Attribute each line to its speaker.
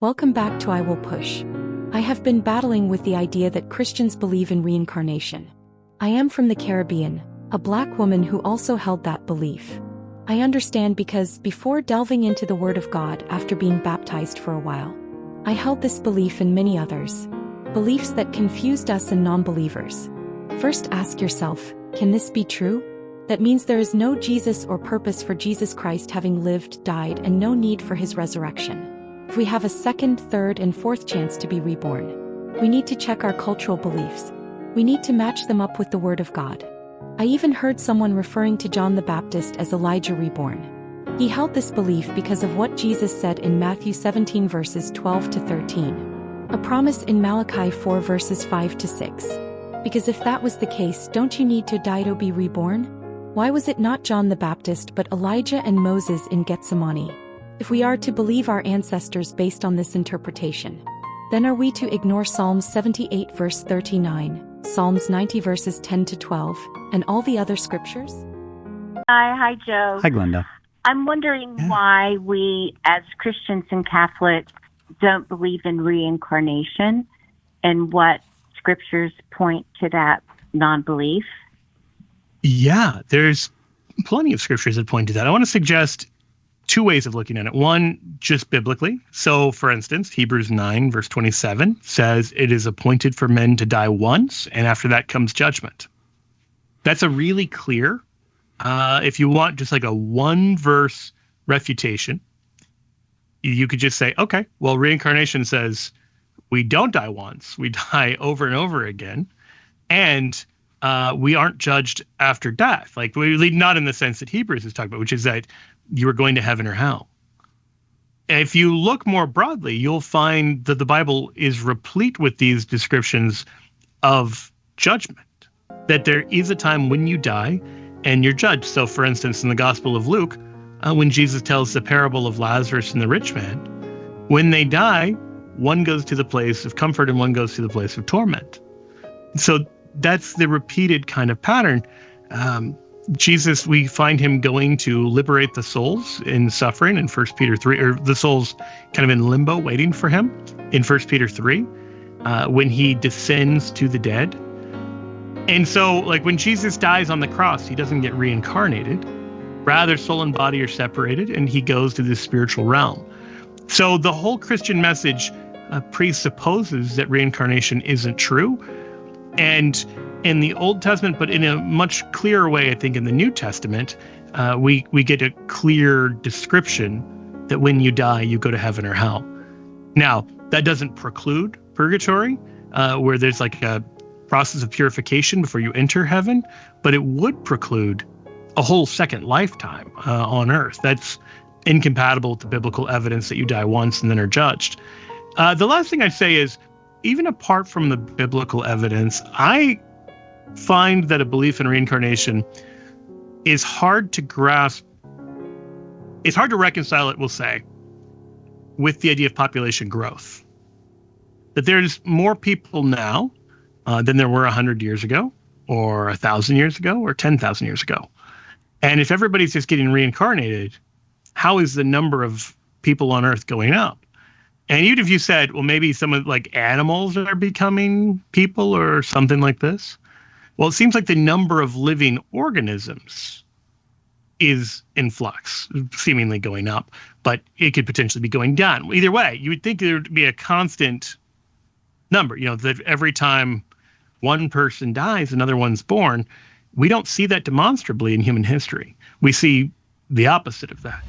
Speaker 1: Welcome back to I Will Push. I have been battling with the idea that Christians believe in reincarnation. I am from the Caribbean, a black woman who also held that belief. I understand because before delving into the Word of God after being baptized for a while, I held this belief and many others, beliefs that confused us and non-believers. First ask yourself, can this be true? That means there is no Jesus or purpose for Jesus Christ having lived, died, and no need for his resurrection. If we have a second, third, and fourth chance to be reborn, we need to check our cultural beliefs. We need to match them up with the Word of God. I even heard someone referring to John the Baptist as Elijah reborn. He held this belief because of what Jesus said in Matthew 17 verses 12 to 13, a promise in Malachi 4 verses 5 to 6. Because if that was the case, don't you need to die to be reborn? Why was it not John the Baptist but Elijah and Moses in Gethsemane? If we are to believe our ancestors based on this interpretation, then are we to ignore Psalms 78 verse 39, Psalms 90 verses 10 to 12, and all the other scriptures?
Speaker 2: Hi, Joe.
Speaker 3: Hi, Glenda.
Speaker 2: I'm wondering why we, as Christians and Catholics, don't believe in reincarnation and what scriptures point to that non-belief.
Speaker 4: Yeah, there's plenty of scriptures that point to that. I want to suggest two ways of looking at it. One, just biblically. So, for instance, Hebrews 9, verse 27 says, it is appointed for men to die once, and after that comes judgment. That's a really clear, if you want just like a one-verse refutation, you could just say, okay, well, reincarnation says we don't die once, we die over and over again, and we aren't judged after death. Like, not in the sense that Hebrews is talking about, which is that you are going to heaven or hell. If you look more broadly, you'll find that the Bible is replete with these descriptions of judgment, that there is a time when you die and you're judged. So, for instance, in the Gospel of Luke, when Jesus tells the parable of Lazarus and the rich man, when they die, one goes to the place of comfort and one goes to the place of torment. So that's the repeated kind of pattern. Jesus, we find him going to liberate the souls in suffering in 1 Peter 3, or the souls kind of in limbo waiting for him in 1 Peter 3, when he descends to the dead. And so, like, when Jesus dies on the cross, he doesn't get reincarnated. Rather, soul and body are separated, and he goes to this spiritual realm. So the whole Christian message presupposes that reincarnation isn't true. And in the Old Testament, but in a much clearer way, I think in the New Testament, we get a clear description that when you die, you go to heaven or hell. Now, that doesn't preclude purgatory, where there's like a process of purification before you enter heaven, but it would preclude a whole second lifetime on earth. That's incompatible with the biblical evidence that you die once and then are judged. The last thing I'd say is, even apart from the biblical evidence, I find that a belief in reincarnation is hard to grasp. It's hard to reconcile it, we'll say, with the idea of population growth. That there's more people now than there were 100 years ago, or 1,000 years ago, or 10,000 years ago. And if everybody's just getting reincarnated, how is the number of people on Earth going up? And even if you said, well, maybe some of like animals are becoming people or something like this. Well, it seems like the number of living organisms is in flux, seemingly going up, but it could potentially be going down. Either way, you would think there would be a constant number, that every time one person dies, another one's born. We don't see that demonstrably in human history. We see the opposite of that.